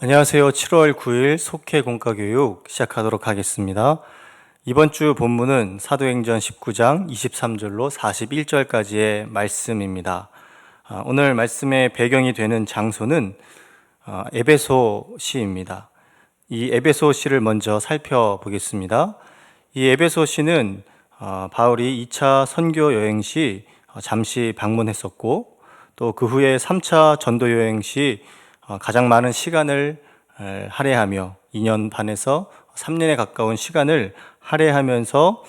안녕하세요. 7월 9일 속회 공과교육 시작하도록 하겠습니다. 이번 주 본문은 사도행전 19장 23절로 41절까지의 말씀입니다. 오늘 말씀의 배경이 되는 장소는 에베소시입니다. 이 에베소시를 먼저 살펴보겠습니다. 이 에베소시는 바울이 2차 선교 여행 시 잠시 방문했었고, 또 그 후에 3차 전도 여행 시 가장 많은 시간을 할애하며 2년 반에서 3년에 가까운 시간을 할애하면서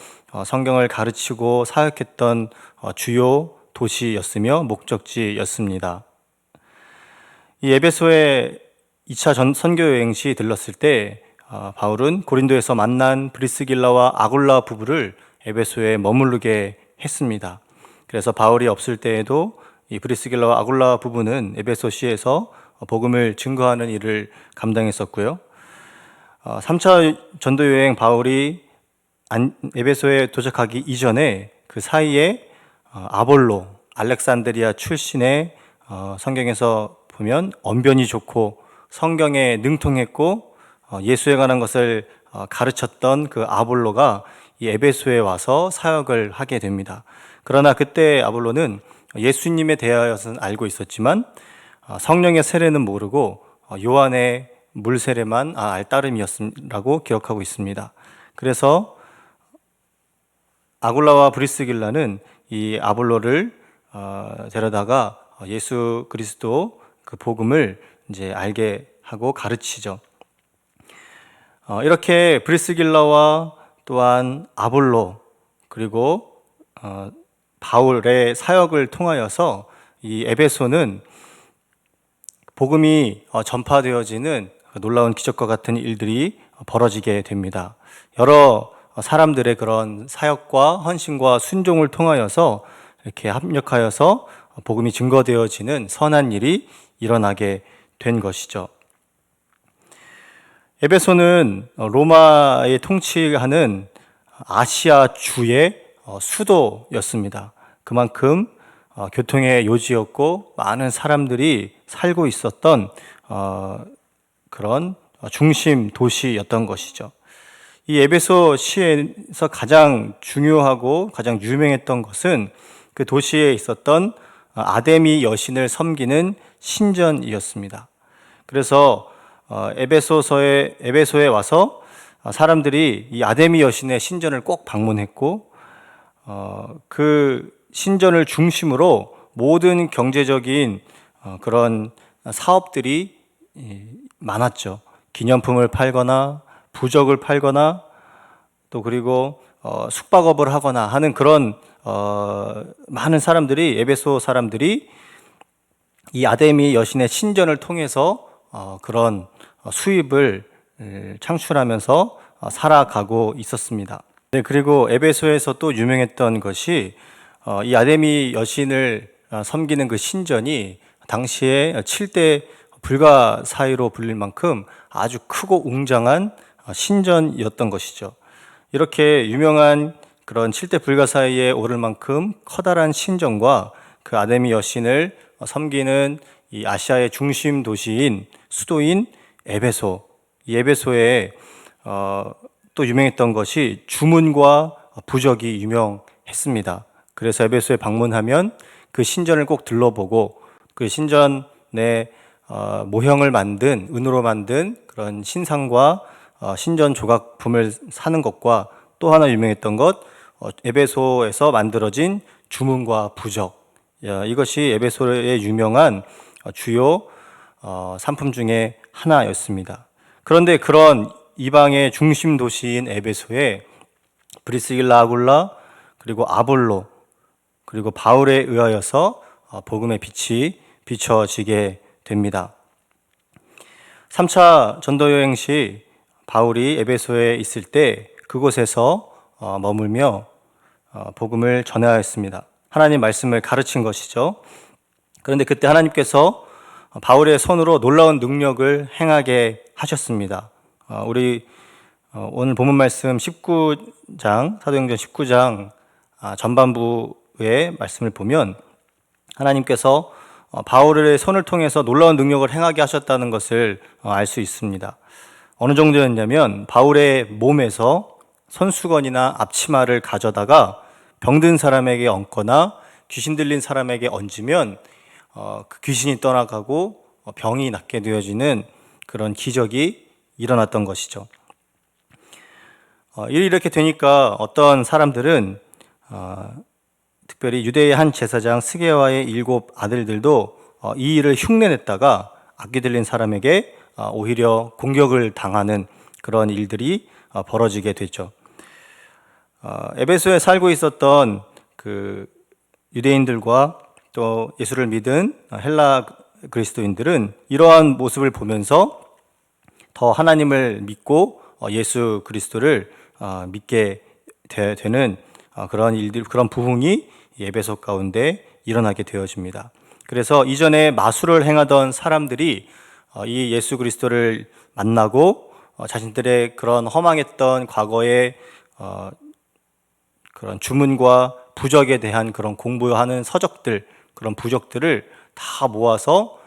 성경을 가르치고 사역했던 주요 도시였으며 목적지였습니다. 이 에베소에 2차 선교 여행 시 들렀을 때 바울은 고린도에서 만난 브리스길라와 아굴라 부부를 에베소에 머무르게 했습니다. 그래서 바울이 없을 때에도 이 브리스길라와 아굴라 부부는 에베소시에서 복음을 증거하는 일을 감당했었고요. 3차 전도 여행 바울이 에베소에 도착하기 이전에 그 사이에 아볼로, 알렉산드리아 출신의 성경에서 보면 언변이 좋고 성경에 능통했고 예수에 관한 것을 가르쳤던 그 아볼로가 이 에베소에 와서 사역을 하게 됩니다. 그러나 그때 아볼로는 예수님에 대하여서는 알고 있었지만 성령의 세례는 모르고 요한의 물 세례만 알 따름이었라고 기억하고 있습니다. 그래서 아굴라와 브리스길라는 이 아볼로를 데려다가 예수 그리스도 그 복음을 이제 알게 하고 가르치죠. 이렇게 브리스길라와 또한 아볼로 그리고 바울의 사역을 통하여서 이 에베소는 복음이 전파되어지는 놀라운 기적과 같은 일들이 벌어지게 됩니다. 여러 사람들의 그런 사역과 헌신과 순종을 통하여서 이렇게 합력하여서 복음이 증거되어지는 선한 일이 일어나게 된 것이죠. 에베소는 로마의 통치하는 아시아 주의 수도였습니다. 그만큼 교통의 요지였고 많은 사람들이 살고 있었던 그런 중심 도시였던 것이죠. 이 에베소 시에서 가장 중요하고 가장 유명했던 것은 그 도시에 있었던 아데미 여신을 섬기는 신전이었습니다. 그래서 에베소에 와서 사람들이 이 아데미 여신의 신전을 꼭 방문했고, 그 신전을 중심으로 모든 경제적인 그런 사업들이 많았죠. 기념품을 팔거나 부적을 팔거나 또 그리고 숙박업을 하거나 하는 그런 많은 사람들이, 에베소 사람들이 이 아데미 여신의 신전을 통해서 그런 수입을 창출하면서 살아가고 있었습니다. 네, 그리고 에베소에서 또 유명했던 것이 이 아데미 여신을 섬기는 그 신전이 당시에 7대 불가사의로 불릴 만큼 아주 크고 웅장한 신전이었던 것이죠. 이렇게 유명한 그런 7대 불가사의에 오를 만큼 커다란 신전과 그 아데미 여신을 섬기는 이 아시아의 중심 도시인 수도인 에베소, 이 에베소에 또 유명했던 것이 주문과 부적이 유명했습니다. 그래서 에베소에 방문하면 그 신전을 꼭 들러보고 그 신전의 모형을 만든, 은으로 만든 그런 신상과 신전 조각품을 사는 것과 또 하나 유명했던 것, 에베소에서 만들어진 주문과 부적, 이것이 에베소의 유명한 주요 상품 중에 하나였습니다. 그런데 그런 이방의 중심 도시인 에베소에 브리스길라, 아굴라, 그리고 아볼로, 그리고 바울에 의하여서 복음의 빛이 비춰지게 됩니다. 3차 전도 여행 시 바울이 에베소에 있을 때 그곳에서 머물며 복음을 전하였습니다. 하나님 말씀을 가르친 것이죠. 그런데 그때 하나님께서 바울의 손으로 놀라운 능력을 행하게 하셨습니다. 우리 오늘 본문 말씀 19장, 사도행전 19장 전반부의 말씀을 보면 하나님께서 바울의 손을 통해서 놀라운 능력을 행하게 하셨다는 것을 알 수 있습니다. 어느 정도였냐면 바울의 몸에서 손수건이나 앞치마를 가져다가 병든 사람에게 얹거나 귀신 들린 사람에게 얹으면 그 귀신이 떠나가고 병이 낫게 되어지는 그런 기적이 일어났던 것이죠. 일이 이렇게 되니까 어떤 사람들은 특별히 유대의 한 제사장 스게와의 7 아들들도 이 일을 흉내냈다가 악기 들린 사람에게 오히려 공격을 당하는 그런 일들이 벌어지게 됐죠. 에베소에 살고 있었던 그 유대인들과 또 예수를 믿은 헬라 그리스도인들은 이러한 모습을 보면서 더 하나님을 믿고 예수 그리스도를 믿게 되는 그런 일들, 그런 부흥이 에베소 가운데 일어나게 되어집니다. 그래서 이전에 마술을 행하던 사람들이 이 예수 그리스도를 만나고 자신들의 그런 허망했던 과거의 그런 주문과 부적에 대한 그런 공부하는 서적들, 그런 부적들을 다 모아서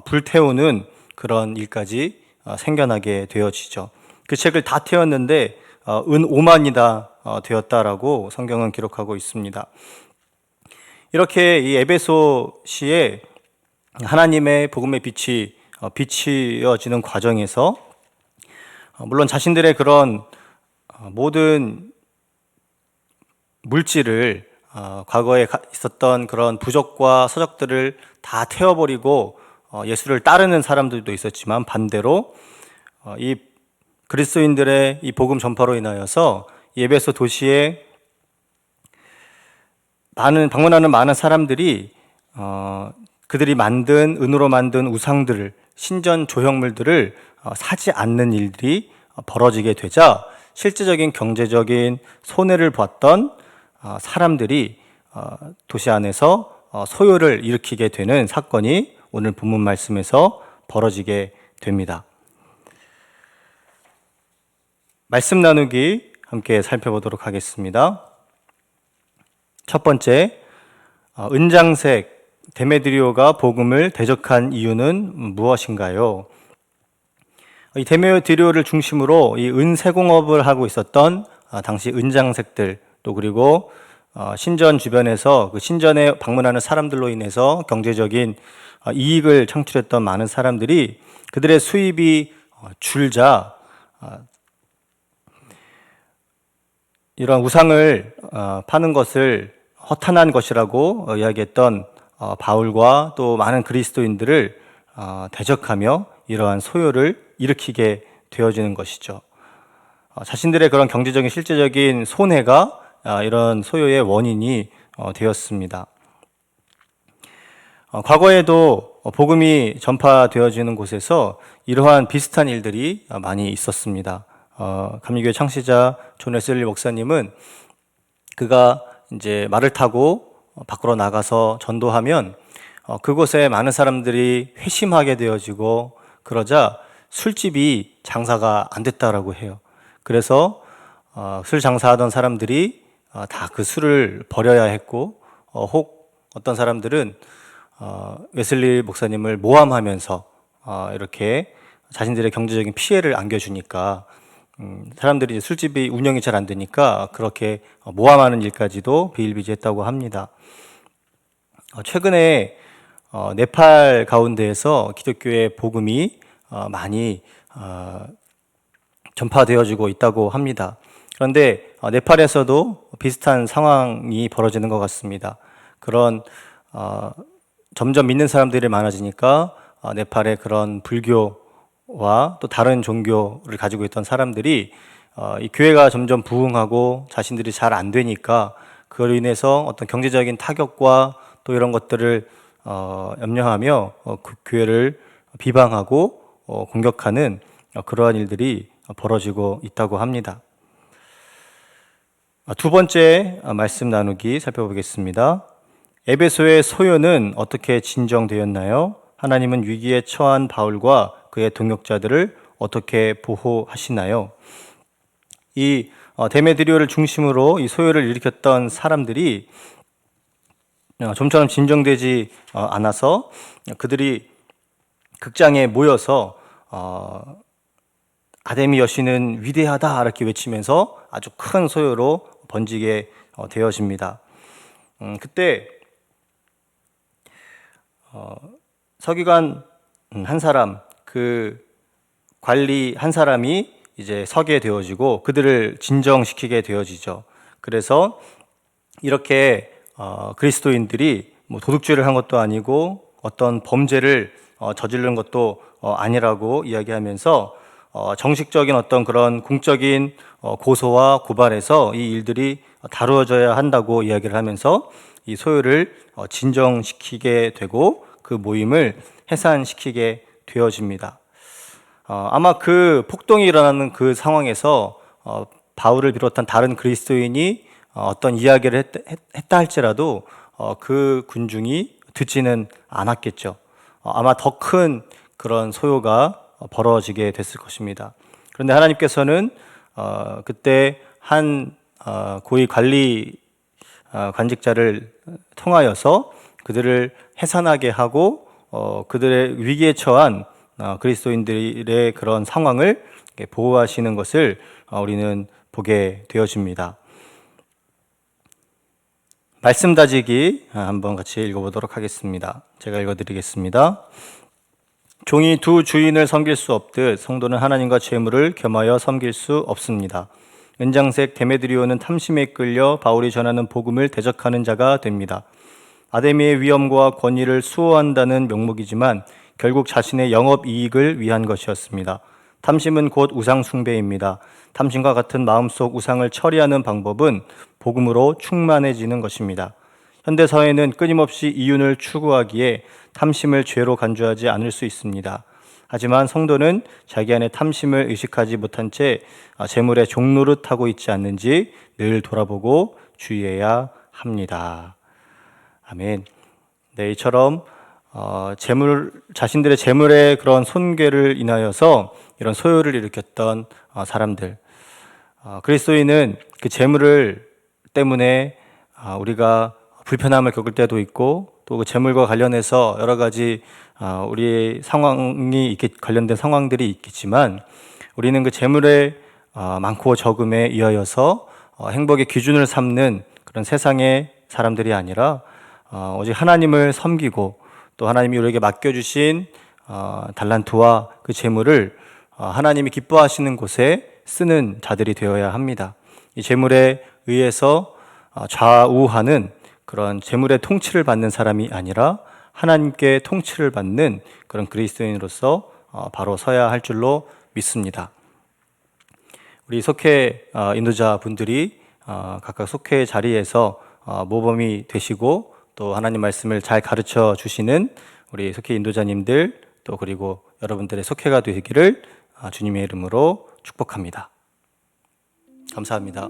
불태우는 그런 일까지 생겨나게 되어지죠. 그 책을 다 태웠는데 은 5만이나 되었다라고 성경은 기록하고 있습니다. 이렇게 이 에베소시에 하나님의 복음의 빛이 비추어지는 과정에서 물론 자신들의 그런 모든 물질을 과거에 있었던 그런 부적과 서적들을 다 태워버리고 예수를 따르는 사람들도 있었지만 반대로 이 그리스도인들의 이 복음 전파로 인하여서 에베소 도시에 방문하는 많은 사람들이 그들이 만든 은으로 만든 우상들을 신전 조형물들을 사지 않는 일들이 벌어지게 되자 실제적인 경제적인 손해를 봤던 사람들이 도시 안에서 소요를 일으키게 되는 사건이 오늘 본문 말씀에서 벌어지게 됩니다. 말씀 나누기 함께 살펴보도록 하겠습니다. 첫 번째, 은장색 데메드리오가 복음을 대적한 이유는 무엇인가요? 이 데메드리오를 중심으로 이 은세공업을 하고 있었던 당시 은장색들 또 그리고 신전 주변에서 그 신전에 방문하는 사람들로 인해서 경제적인 이익을 창출했던 많은 사람들이 그들의 수입이 줄자 이런 우상을 파는 것을 허탄한 것이라고 이야기했던 바울과 또 많은 그리스도인들을 대적하며 이러한 소요를 일으키게 되어지는 것이죠. 자신들의 그런 경제적인 실제적인 손해가 이런 소요의 원인이 되었습니다. 과거에도 복음이 전파되어지는 곳에서 이러한 비슷한 일들이 많이 있었습니다. 감리교회 창시자 존 웨슬리 목사님은 그가 이제 말을 타고 밖으로 나가서 전도하면 그곳에 많은 사람들이 회심하게 되어지고 그러자 술집이 장사가 안 됐다라고 해요. 그래서 술 장사하던 사람들이 다 그 술을 버려야 했고 혹 어떤 사람들은 웨슬리 목사님을 모함하면서 이렇게 자신들의 경제적인 피해를 안겨주니까 사람들이 술집이 운영이 잘 안 되니까 그렇게 모함하는 일까지도 비일비재했다고 합니다. 최근에 네팔 가운데에서 기독교의 복음이 많이 전파되어지고 있다고 합니다. 그런데 네팔에서도 비슷한 상황이 벌어지는 것 같습니다. 그런 점점 믿는 사람들이 많아지니까 네팔의 그런 불교와 또 다른 종교를 가지고 있던 사람들이 이 교회가 점점 부흥하고 자신들이 잘 안 되니까 그로 인해서 어떤 경제적인 타격과 또 이런 것들을 염려하며 그 교회를 비방하고 공격하는 그러한 일들이 벌어지고 있다고 합니다. 두 번째 말씀 나누기 살펴보겠습니다. 에베소의 소요는 어떻게 진정되었나요? 하나님은 위기에 처한 바울과 그의 동역자들을 어떻게 보호하시나요? 이 데메드리오를 중심으로 이 소요를 일으켰던 사람들이 좀처럼 진정되지 않아서 그들이 극장에 모여서 아데미 여신은 위대하다 이렇게 외치면서 아주 큰 소요로 번지게 되어집니다. 그때 서기관 한 사람, 그 관리 한 사람이 이제 서게 되어지고 그들을 진정시키게 되어지죠. 그래서 이렇게 그리스도인들이 뭐 도둑질을 한 것도 아니고 어떤 범죄를 저지른 것도 아니라고 이야기하면서 정식적인 어떤 그런 공적인 고소와 고발에서 이 일들이 다루어져야 한다고 이야기를 하면서 이 소요를 진정시키게 되고 그 모임을 해산시키게 되어집니다. 아마 그 폭동이 일어나는 그 상황에서 바울을 비롯한 다른 그리스도인이 어떤 이야기를 했다 할지라도 그 군중이 듣지는 않았겠죠. 아마 더 큰 그런 소요가 벌어지게 됐을 것입니다. 그런데 하나님께서는 그때 한 고위 관리 관직자를 통하여서 그들을 해산하게 하고 그들의 위기에 처한 그리스도인들의 그런 상황을 보호하시는 것을 우리는 보게 되어집니다. 말씀 다지기 한번 같이 읽어보도록 하겠습니다. 제가 읽어드리겠습니다. 종이 두 주인을 섬길 수 없듯 성도는 하나님과 재물을 겸하여 섬길 수 없습니다. 은장색 데메드리오는 탐심에 끌려 바울이 전하는 복음을 대적하는 자가 됩니다. 아데미의 위엄과 권위를 수호한다는 명목이지만 결국 자신의 영업 이익을 위한 것이었습니다. 탐심은 곧 우상 숭배입니다. 탐심과 같은 마음속 우상을 처리하는 방법은 복음으로 충만해지는 것입니다. 현대 사회는 끊임없이 이윤을 추구하기에 탐심을 죄로 간주하지 않을 수 있습니다. 하지만 성도는 자기 안에 탐심을 의식하지 못한 채 재물의 종노릇하고 있지 않는지 늘 돌아보고 주의해야 합니다. 아멘. 네, 이처럼 자신들의 재물의 그런 손괴를 인하여서 이런 소요를 일으켰던 사람들, 그리스도인은 그 재물을 때문에 우리가 불편함을 겪을 때도 있고 또 그 재물과 관련해서 여러 가지 우리의 상황이 관련된 상황들이 있겠지만 우리는 그 재물의 많고 적음에 의하여서 행복의 기준을 삼는 그런 세상의 사람들이 아니라 오직 하나님을 섬기고 또 하나님이 우리에게 맡겨주신 달란트와 그 재물을 하나님이 기뻐하시는 곳에 쓰는 자들이 되어야 합니다. 이 재물에 의해서 좌우하는 그런 재물의 통치를 받는 사람이 아니라 하나님께 통치를 받는 그런 그리스도인으로서 바로 서야 할 줄로 믿습니다. 우리 속회 인도자 분들이 각각 속회 자리에서 모범이 되시고 또 하나님 말씀을 잘 가르쳐 주시는 우리 속회 인도자님들 또 그리고 여러분들의 속회가 되기를 주님의 이름으로 축복합니다. 감사합니다.